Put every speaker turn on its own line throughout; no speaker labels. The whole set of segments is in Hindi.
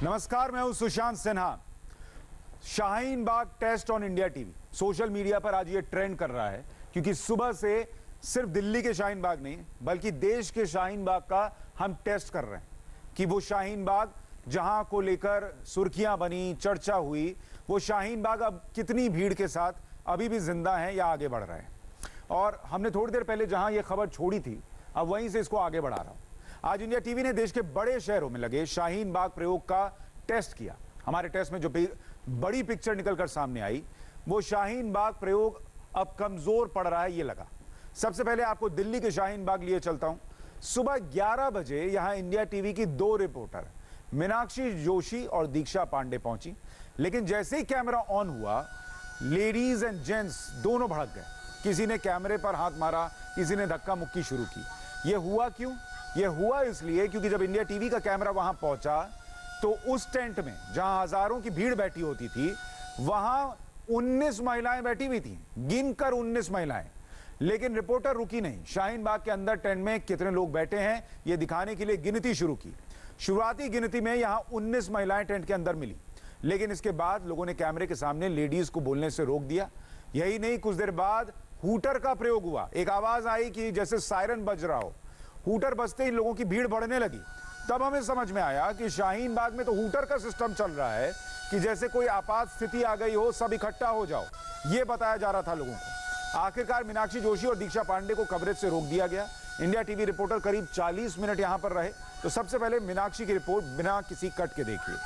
नमस्कार, मैं हूं Sushant Sinha. Shaheen Bagh test on India TV social media पर आज ये ट्रेंड कर रहा है, क्योंकि सुबह से सिर्फ दिल्ली के शाहीन बाग नहीं बल्कि देश के शाहीन बाग का हम टेस्ट कर रहे हैं कि वो शाहीन बाग जहां को लेकर सुर्खियां बनी, चर्चा हुई, वो शाहीन बाग अब कितनी भीड़ के साथ अभी भी जिंदा है या आगे बढ़ रहे हैं। और हमने थोड़ी देर पहले जहां ये खबर छोड़ी थी, अब वहीं से इसको आगे बढ़ा रहा हूं। आज इंडिया टीवी ने देश के बड़े शहरों में लगे शाहीन बाग प्रयोग का टेस्ट किया। हमारे टेस्ट में जो बड़ी पिक्चर निकलकर सामने आई, वो शाहीन बाग प्रयोग अब कमजोर पड़ रहा है ये लगा। सबसे पहले आपको दिल्ली के शाहीन बाग लिए चलता हूं। सुबह 11 बजे यहां इंडिया टीवी की दो रिपोर्टर मीनाक्षी जोशी और दीक्षा पांडे पहुंची, लेकिन जैसे ही कैमरा ऑन हुआ, लेडीज एंड जेंट्स दोनों भड़क गए। किसी ने कैमरे पर हाथ मारा, किसी ने धक्का मुक्की शुरू की। यह हुआ क्यों? यह हुआ इसलिए क्योंकि जब इंडिया टीवी का कैमरा वहां पहुंचा तो उस टेंट में जहां हजारों की भीड़ बैठी होती थी, वहां 19 महिलाएं बैठी हुई थी, गिनकर 19 महिलाएं। लेकिन रिपोर्टर रुकी नहीं, शाहीन बाग के अंदर टेंट में कितने लोग बैठे हैं यह दिखाने के लिए गिनती शुरू की। शुरुआती गिनती में यहां 19 महिलाएं टेंट के अंदर मिली, लेकिन इसके बाद लोगों ने कैमरे के सामने लेडीज को बोलने से रोक दिया। यही नहीं, कुछ देर बाद हूटर का प्रयोग हुआ। एक आवाज आई कि जैसे सायरन बज रहा हो। हूटर बजते ही लोगों की भीड़ बढ़ने लगी। तब हमें समझ में आया कि शाहीन बाग में तो हूटर का सिस्टम चल रहा है कि जैसे कोई आपात स्थिति आ गई हो, सब इकट्ठा हो जाओ, ये बताया जा रहा था लोगों को। आखिरकार मीनाक्षी जोशी और दीक्षा पांडे को कवरेज से रोक दिया गया। इंडिया टीवी रिपोर्टर करीब 40 मिनट यहां पर रहे। तो सबसे पहले मीनाक्षी की रिपोर्ट बिना किसी कट के देखिए।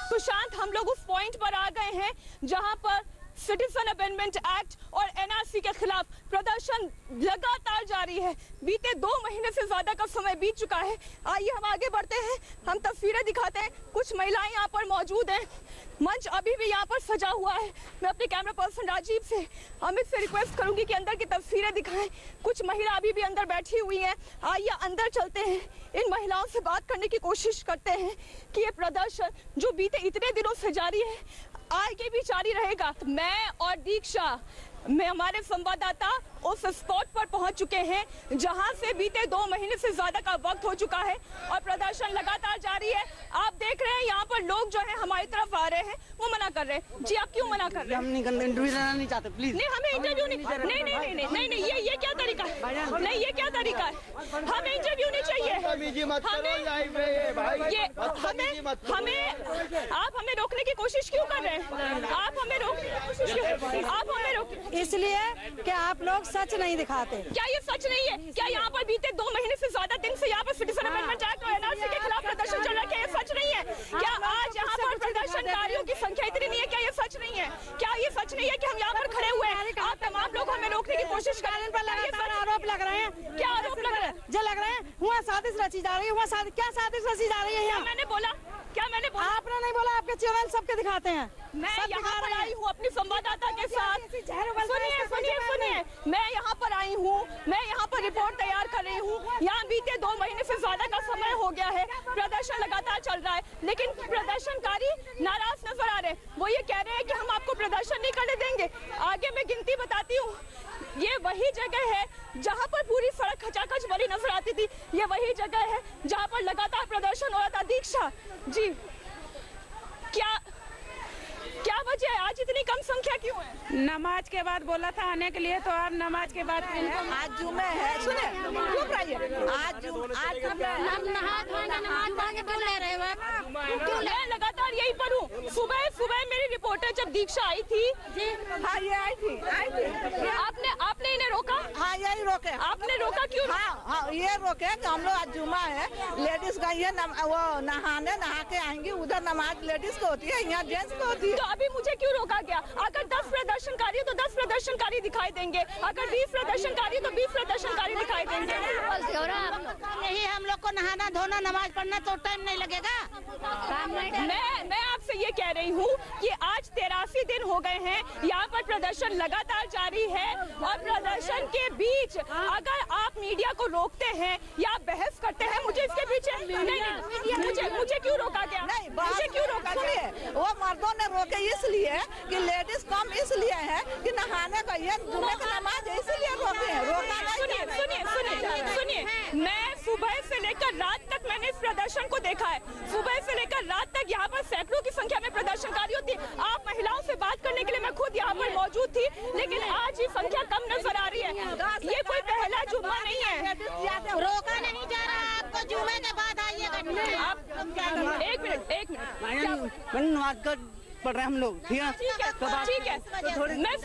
सुशांत, हम लोग उस पॉइंट पर आ गए हैं जहां पर सिटीजन अमेंडमेंट एक्ट और एनआरसी के खिलाफ प्रदर्शन लगातार जारी है। बीते 2 महीने से ज्यादा का समय बीत चुका है। आइए हम आगे बढ़ते हैं, हम तस्वीरें दिखाते हैं। कुछ महिलाएं यहाँ पर मौजूद हैं। मंच अभी भी यहाँ पर सजा हुआ है। मैं अपने कैमरा पर्सन राजीव से, अमित से रिक्वेस्ट करूंगी कि अंदर की तस्वीरें दिखाएं। कुछ महिला अभी भी अंदर बैठी हुई हैं। आइए अंदर चलते हैं, इन महिलाओं से बात करने की कोशिश करते हैं कि ये प्रदर्शन जो बीते इतने दिनों से जारी है, आगे भी जारी रहेगा। मैं और दीक्षा में हमारे संवाददाता उस स्पॉट पर पहुंच चुके हैं जहां से बीते 2 महीने से ज्यादा का वक्त हो चुका है और प्रदर्शन लगातार जारी है। आप देख रहे हैं यहाँ पर लोग जो है हमारी तरफ आ रहे हैं, वो मना कर रहे हैं। जी, आप क्यों मना कर रहे हैं?
हम इंटरव्यू लेना नहीं चाहते, प्लीज।
नहीं, हमें इंटरव्यू नहीं, ये क्या तरीका है? नहीं, ये क्या तरीका है? हमें इंटरव्यू नहीं चाहिए। आप हमें रोकने की कोशिश क्यों कर रहे हैं? आप हमें रोकने की कोशिश क्यों? आप हमें रोक
इसलिए कि आप लोग सच नहीं दिखाते।
क्या ये सच नहीं है? क्या यहाँ पर बीते 2 महीने से ज्यादा दिन से यहाँ पर सिटीजन अमेंडमेंट एक्ट और एनआरसी के खिलाफ प्रदर्शन चल रहा है? क्या ये सच नहीं है? क्या आज यहाँ पर प्रदर्शनकारियों की संख्या इतनी नहीं है? क्या ये सच नहीं है? क्या ये सच नहीं है कि हम यहाँ पर खड़े हुए हैं, आप तमाम लोग हमें रोकने की कोशिश कर रहे हैं?
आरोप लग रहे हैं।
क्या आरोप लग रहे हैं?
जो लग रहे हैं वहाँ साजिश रची जा रही है। वहाँ क्या साजिश रची जा रही है?
क्या मैंने बोला?
आपने नहीं बोला, आपके चैनल सबके दिखाते हैं।
मैं यहाँ पर आई हूँ अपनी संवाददाता के साथ। सुनिए, मैं यहाँ पर आई हूँ, मैं यहाँ पर रिपोर्ट तैयार कर रही हूँ। यहाँ बीते 2 महीने से ज्यादा का समय हो गया है, प्रदर्शन लगातार चल रहा है, लेकिन प्रदर्शनकारी नाराज नजर आ रहे हैं। वो ये कह रहे हैं कि हम आपको प्रदर्शन नहीं करने देंगे। आगे मैं गिनती बताती हूँ। ये वही जगह है जहाँ पर पूरी सड़क खचाखच भरी नजर आती थी। ये वही जगह है जहाँ पर लगातार प्रदर्शन हो रहा था। दीक्षा जी, क्या वजह है? आज इतनी कम संख्या क्यों है?
नमाज के बाद बोला था आने के लिए, तो अब नमाज के बाद
आज जुमे है। सुने, चुप रहिए। आज हम नहा धोएंगे, नमाज पढ़ के बोल रहे हैं।
क्यों? मैं लगातार यही पर हूँ। सुबह मेरी रिपोर्टर जब दीक्षा आई थी,
हाँ ये आई थी।
आपने इन्हें रोका?
हाँ यही रोके।
आपने रोका क्यों?
हाँ ये रोके कि हम लोग आज जुमा है, लेडीज गई है वो नहाने, नहा के आएंगी। उधर नमाज लेडीज को होती है, यहाँ जेंट्स को होती है।
तो अभी मुझे क्यों रोका गया? अगर 10 प्रदर्शनकारी तो 10 प्रदर्शनकारी दिखाई देंगे, अगर 20 प्रदर्शनकारी तो 20 प्रदर्शनकारी दिखाई देंगे।
नहीं, हम लोग को नहाना धोना नमाज पढ़ना तो टाइम नहीं लगेगा।
मैं आपसे ये कह रही हूँ कि आज 83 दिन हो गए हैं। यहाँ पर प्रदर्शन लगातार जारी है और प्रदर्शन के बीच अगर आप मीडिया को रोकते हैं या बहस करते हैं, मुझे इसके पीछे मुझे क्यों रोका गया?
नहीं,
मुझे क्यों रोका गया?
वो मर्दों ने रोके इसलिए कि लेडीज कम इसलिए है कि नहाने का ये जुम्मे की नमाज है, इसलिए रोके हैं। रोका
सुनिए, मैं सुबह से लेकर रात तक मैंने इस प्रदर्शन को देखा है। सुबह से लेकर रात तक यहाँ पर सैकड़ों की संख्या में प्रदर्शनकारी होती है। आप महिलाओं से बात करने के लिए मैं खुद यहाँ पर मौजूद थी, लेकिन आज ये संख्या कम नजर आ रही है। ये कोई पहला जुम्मा नहीं है।
रोका नहीं जा रहा, आपको जुम्मे के बाद आइएगा।
आप एक मिनट
पढ़ रहे हैं हम लोग, ठीक है?
ठीक है, मैं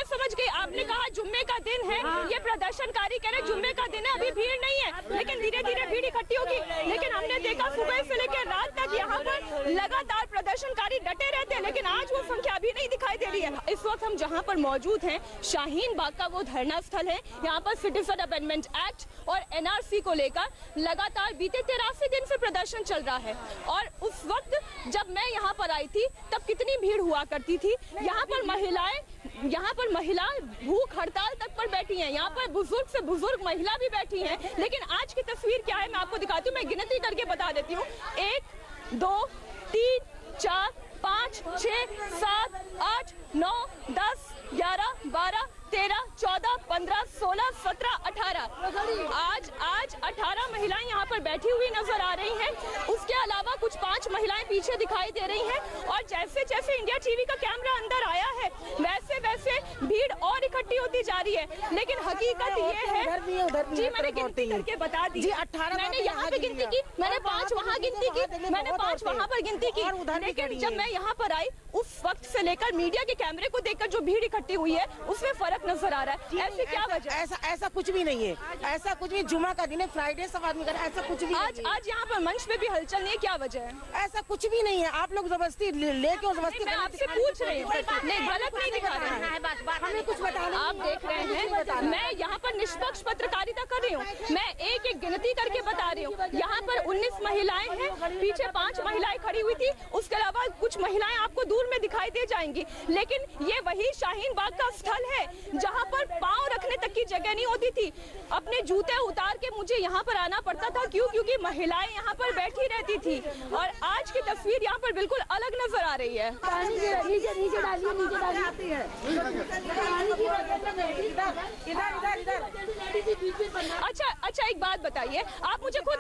समझ गई। आपने कहा जुम्मे का दिन है, ये प्रदर्शनकारी कह रहे जुम्मे का दिन है, अभी भीड़ नहीं है, लेकिन धीरे धीरे भीड़ इकट्ठी होगी। लेकिन हमने देखा सुबह से लेकर रात तक यहाँ पर लगातार प्रदर्शनकारी डटे रहते हैं, लेकिन आज वो संख्या अभी नहीं दिखाई दे रही है। इस वक्त हम जहाँ पर मौजूद हैं, शाहीन बाग का वो धरना स्थल है। यहाँ पर सिटीजन अमेंडमेंट एक्ट और NRC को लेकर लगातार बीते 83 दिन से प्रदर्शन चल रहा है। और उस वक्त जब मैं यहाँ पर आई थी तब कितनी भीड़ हुआ करती थी। यहाँ पर महिलाएं भूख हड़ताल तक पर बैठी हैं। यहाँ पर बुजुर्ग से बुजुर्ग महिला भी बैठी हैं। लेकिन आज की तस्वीर क्या है मैं आपको दिखाती हूँ, मैं गिनती करके बता देती हूँ। 1 2 3 4 5 6 7 8 9 10 11 12 13 14 15 16 17 18 आज 18 महिलाएं यहाँ पर बैठी हुई नजर आ रही हैं। उसके अलावा कुछ 5 महिलाएं पीछे दिखाई दे रही हैं। और जैसे जैसे इंडिया टीवी का कैमरा अंदर आया है वैसे वैसे भीड़ और इकट्ठी होती जा रही है। लेकिन हकीकत ये है जी, मैंने गिनती करके बता दी।
18
मैंने यहाँ पे गिनती की, मैंने 5 वहाँ गिनती की, मैंने 5 वहाँ पर गिनती की। लेकिन जब मैं यहाँ पर आई उस वक्त से लेकर मीडिया के कैमरे को देखकर जो भीड़ इकट्ठी हुई है उसमें फर्क नजर आ रहा है। ऐसी क्या वजह?
ऐसा कुछ भी नहीं है, ऐसा कुछ भी। जुमा का दिन है, फ्राइडे सब आदमी कर, ऐसा कुछ भी
आज यहाँ पर मंच पे भी हलचल नहीं है, क्या वजह है?
ऐसा कुछ भी नहीं है। आप लोग जबरदस्ती लेके जबरदस्ती
मैं आपसे पूछ रही हूँ, नहीं गलत नहीं दिखा रहा है,
हमें कुछ बताना।
आप देख रहे हैं मैं यहाँ पर निष्पक्ष पत्रकारिता कर रही हूँ। मैं एक गिनती करके बता रही हूँ। यहाँ पर 19 महिलाएं हैं, पीछे 5 महिलाएं खड़ी हुई थी, उसके अलावा कुछ महिलाएं आपको दूर में दिखाई दे जाएंगी। लेकिन ये वही शाहीन बाग का स्थल है जहाँ पर पाँव रखने तक की जगह नहीं होती थी। अपने जूते उतार के मुझे यहाँ पर आना पड़ता था। क्योंकि महिलाएं यहाँ पर बैठी रहती थी। और आज की तस्वीर यहाँ पर बिल्कुल अलग नजर आ रही है। अच्छा एक बात बताइए, आप मुझे खुद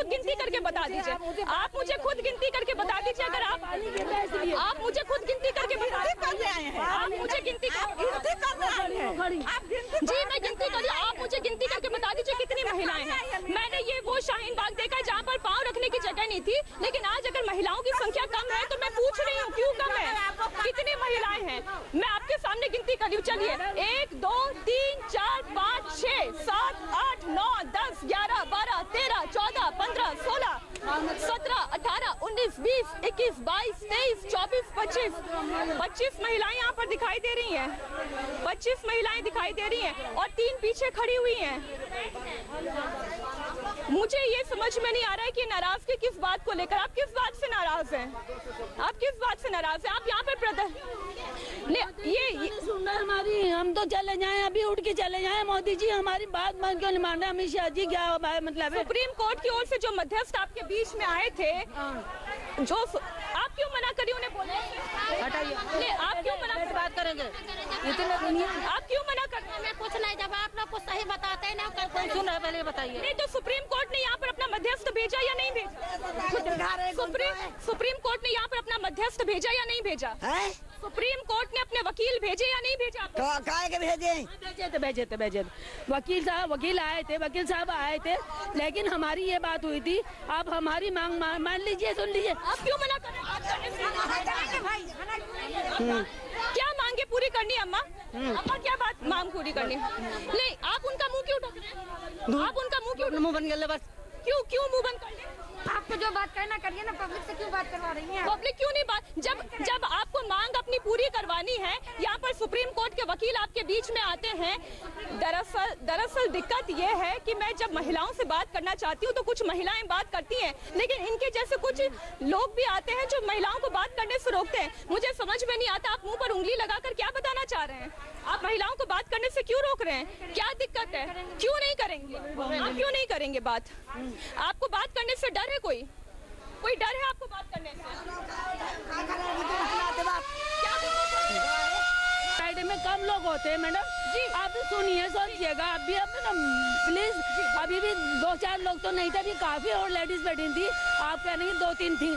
गिनती करके बता दीजिए। आप मुझे खुद गिनती करके बता दीजिए। अगर आप मुझे खुद गिनती करके बता दीजिए। आप मुझे गिनती जी मैं गिनती कर, आप मुझे गिनती करके बता दीजिए कितनी महिलाएं हैं। मैंने ये वो शाहीन बाग देखा जहाँ पर पाँव रखने की जगह नहीं थी। लेकिन आज अगर महिलाओं की संख्या कम है तो मैं पूछ रही हूँ क्यों कम है, कितनी महिलाएं हैं? मैं आपके सामने गिनती कर रही हूँ। चलिए 1 2 3 4 5 6 7 8 9 10 11 12 13 14 15 16 17 18 19 20 21 22 23 24 25 महिलाएं यहाँ पर दिखाई दे रही हैं। 25 महिलाएं दिखाई दे रही हैं और 3 पीछे खड़ी हुई हैं। मुझे ये समझ में नहीं आ रहा है कि नाराजगी किस बात को लेकर। आप किस बात से नाराज हैं? आप किस बात से नाराज हैं? आप यहाँ पर ये
सुंदर हमारी, हम तो चले जाएं, अभी उठ के चले जाएं। मोदी जी हमारी बात मान क्यों नहीं मान रहे? अमित शाह जी क्या मतलब है?
सुप्रीम कोर्ट की ओर से जो मध्यस्थ आपके बीच में आए थे, जो आप क्यों मना करी उन्हें बोले? हटाइए। आप क्यों मना
बात करेंगे?
आप क्यों मना कर?
मैं कुछ नहीं, जब आप लोग कुछ सही बताते हैं ना कौन सुन रहा है, पहले बताइए।
नहीं तो सुप्रीम कोर्ट ने यहाँ पर अपना मध्यस्थ भेजा या नहीं भेजा? सुप्रीम कोर्ट ने यहाँ पर अपना मध्यस्थ भेजा या नहीं भेजा? सुप्रीम कोर्ट ने अपने वकील भेजे या नहीं भेजा?
भेजे वकील आए थे, वकील साहब आए थे, लेकिन हमारी ये बात हुई थी। आप हमारी मांग मान लीजिए, सुन लीजिए।
आप क्यों मना कर रहे हैं? क्या मांगे पूरी करनी अम्मा? अम्मा क्या बात मांग पूरी करनी? नहीं, आप उनका मुंह क्यों ढक रहे हैं? आप उनका मुंह क्यों
मुंह बन गया बस?
क्यों मुंह बंद कर?
आपको जो बात करना करिए ना, पब्लिक से क्यों बात करवा रही हैं?
पब्लिक क्यों नहीं बात? जब आपको मांग अपनी पूरी करवानी है, यहाँ पर सुप्रीम कोर्ट के वकील आपके बीच में आते हैं। दरअसल दिक्कत ये है कि मैं जब महिलाओं से बात करना चाहती हूँ तो कुछ महिलाएं बात करती हैं, लेकिन इनके जैसे कुछ लोग भी आते हैं जो महिलाओं को बात करने से रोकते हैं। मुझे समझ में नहीं आता, आप उंगली लगाकर क्या बताना चाह रहे हैं? आप महिलाओं को बात करने से क्यों रोक रहे हैं? क्या दिक्कत है? क्यों नहीं करेंगे? आप क्यों नहीं करेंगे बात? आपको बात करने से डर है? कोई डर है आपको बात करने से?
फ्राइडे में कम लोग होते हैं मैडम जी, आप सुनिए समझिएगा। आप भी अपना प्लीज, अभी भी 2-4 लोग तो नहीं थे, अभी काफी और लेडीज बैठी थी। आप कह रहे हैं 2-3 थी,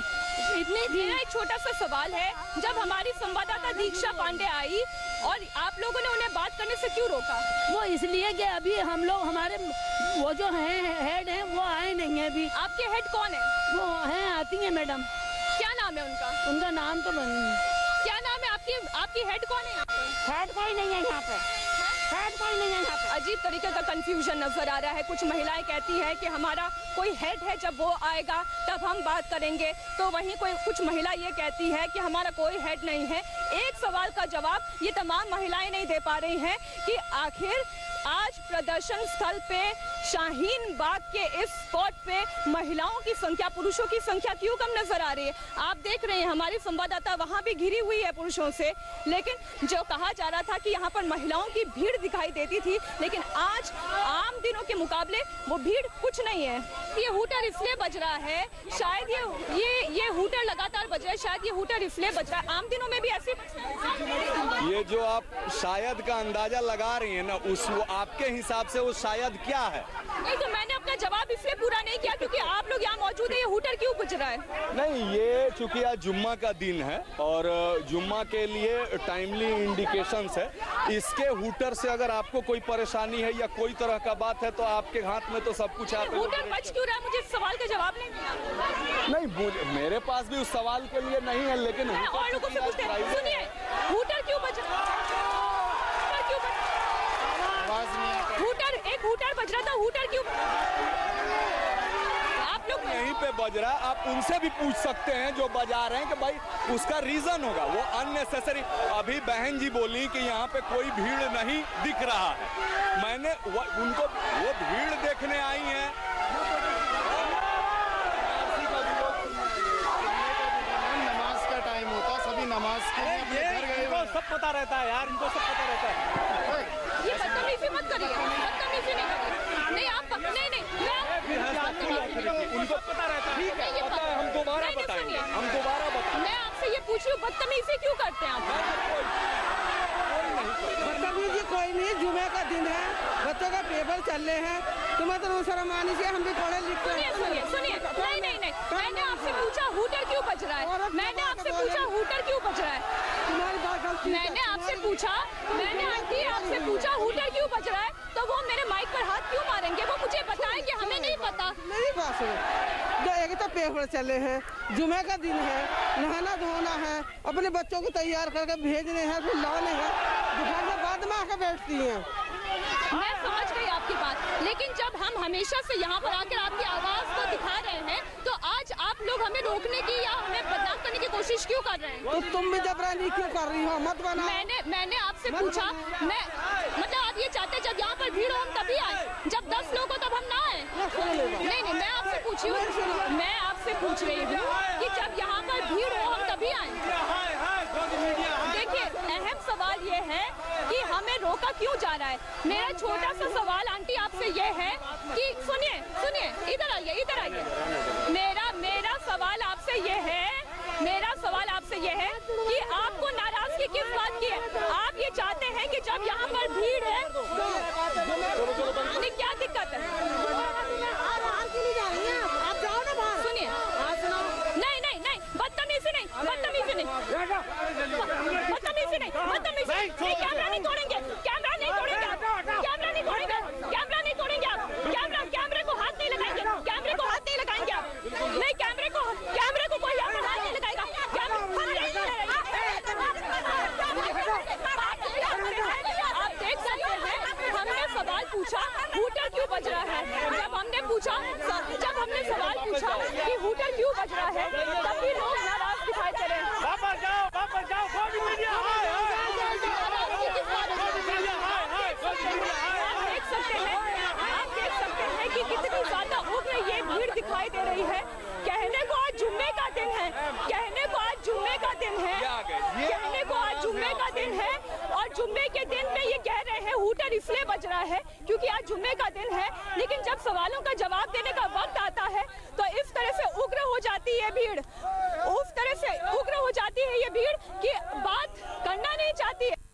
इतनी थी।
मेरा एक छोटा सा सवाल है, जब हमारी संवाददाता दीक्षा पांडे आई और आप लोगों ने उन्हें बात करने से क्यों रोका?
वो इसलिए कि अभी हम लोग, हमारे वो जो हैं हेड हैं वो आए नहीं है अभी।
आपके हेड कौन है?
वो हैं, आती हैं मैडम।
क्या नाम है उनका?
उनका नाम तो
क्या नाम है? आपकी हेड कौन है?
हेड कोई नहीं है यहाँ पे, हेड कोई नहीं है यहाँ पे।
अजीब तरीके का कंफ्यूजन नजर आ रहा है। कुछ महिलाएं कहती हैं कि हमारा कोई हेड है, जब वो आएगा तब हम बात करेंगे, तो वहीं कुछ महिला ये कहती है कि हमारा कोई हेड नहीं है। एक सवाल का जवाब ये तमाम महिलाएं नहीं दे पा रही हैं कि आखिर आज प्रदर्शन स्थल पे शाहीन बाग के इस स्पॉट पे महिलाओं की संख्या, पुरुषों की संख्या क्यों कम नजर आ रही है? आप देख रहे हैं हमारी संवाददाता वहां भी घिरी हुई है पुरुषों से, लेकिन जो कहा जा रहा था कि यहाँ पर महिलाओं की भीड़ दिखाई देती थी, लेकिन आज आम दिनों के मुकाबले वो भीड़ कुछ नहीं है। ये हूटर इसलिए बज रहा है, शायद ये हूटर लगातार बज रहा है, शायद ये हूटर इसलिए बज रहा है। आम दिनों में भी ऐसे
ये जो आप शायद का अंदाजा लगा रही है ना, उस वो आपके हिसाब से वो शायद क्या है?
नहीं, तो मैंने अपना जवाब इसलिए पूरा नहीं किया क्योंकि आप लोग यहाँ मौजूद है। ये हूटर क्यों बज रहा है?
नहीं, ये चूंकि आज जुम्मा का दिन है और जुम्मा के लिए टाइमली इंडिकेशंस है, इसके हूटर से अगर आपको कोई परेशानी है या कोई तरह का बात है तो आपके हाथ में तो सब कुछ आप।
हूटर बज क्यों रहा है? मुझे इस सवाल का जवाब नहीं मिला।
नहीं, मेरे पास भी उस सवाल के लिए नहीं है, लेकिन
और लोगों से पूछते हैं, सुनिए हूटर क्यों बज रहा है? एक हूटर बज रहा था, हूटर क्यों? आप लोग
यहीं पे बज रहा है, आप उनसे भी पूछ सकते हैं जो बजा रहे हैं कि भाई उसका रीजन होगा, वो अननेसेसरी। अभी बहन जी बोली कि यहाँ पे कोई भीड़ नहीं दिख रहा है, मैंने उनको वो भीड़ देखने आई हैं।
नमाज का टाइम होता, सभी नमाज के लिए अपने घर गए।
इनको सब पता रहता है यार, इनको सब पता रहता है।
ये बदतमीजी मत करिए, बदतमीजी नहीं करिए। नहीं आप नहीं
उनको पता रहता है, ठीक है, पता है, हम दोबारा बताएंगे,
मैं आपसे ये पूछ रही हूँ, बदतमीजी क्यों करते हैं आप?
बदतमीजी कोई नहीं, जुमे का दिन है, बच्चों का पेपर चल रहे हैं, तुम्हें तो शर्म आनी चाहिए, हम भी पढ़े लिखे।
सुनिए, नहीं, मैंने आपसे पूछा हूटर क्यों बज रहा है? मैंने आपसे पूछा हूटर क्यों बज रहा है?
तुम्हारी बात गलती।
मैंने आपसे पूछा हूटर क्यों बज रहा है, तो वो मेरे माइक पर हाथ क्यों मारेंगे? वो मुझे बताएं कि हमें नहीं पता।
मेरी बात सुनो, जो एक तो पेपर चले हैं, जुमे का दिन है, नहाना धोना है, अपने बच्चों को तैयार करके भेजने हैं, फिर लाने हैं, दोपहर बाद में आकर बैठती हैं।
मैं समझ गई आपकी बात, लेकिन जब हम हमेशा से यहाँ पर आकर आपकी आवाज को दिखा रहे हैं, तो आज आप लोग हमें रोकने की या हमें बदनाम करने की कोशिश क्यों कर रहे हैं?
तो तुम भी जबरदस्ती क्यों कर रही हो? मत बना।
मैंने आपसे पूछा, मैं मतलब आप ये चाहते जब यहाँ पर भीड़ हो हम तभी आए, जब 10 लोग हो तब हम ना आए? नहीं, मैं आपसे पूछ रही हूँ कि जब यहाँ पर भीड़ हो हम तभी आए। देखिए, अहम सवाल ये है कि हमें रोका क्यों जा रहा है? मेरा छोटा सा सवाल आंटी आपसे ये है कि सुनिए, इधर आइए। मेरा सवाल आपसे ये है कि आपको नाराजगी किस बात की है? आप ये चाहते हैं कि जब यहाँ पर भीड़ है, क्या दिक्कत है? सुनिए, नहीं, बदतमीजी नहीं, कैमरा नहीं तोड़ेंगे, कैमरे को हाथ नहीं लगाएंगे, कैमरे को आप। नहीं, कैमरे को कोई यहाँ पर हाथ नहीं लगाएगा। आप देख सकते हैं, हमने सवाल पूछा हूटर क्यों बज रहा है। जब हमने सवाल पूछा कि हूटर क्यों बज रहा है, तब भी लोग नाराज दिखाई दे रहे हैं। वापस जाओ। आप देख सकते हैं कि कितनी ज्यादा उग्र ये भीड़ दिखाई दे रही है। कहने को आज जुम्मे का दिन है, हैं और जुम्मे के दिन में ये कह रहे हैं, हूटर इसलिए बज रहा है क्योंकि आज जुम्मे का दिन है, लेकिन जब सवालों का जवाब देने का वक्त आता है तो इस तरह से उग्र हो जाती है भीड़, उस तरह से उग्र हो जाती है ये भीड़ कि बात करना नहीं चाहती है।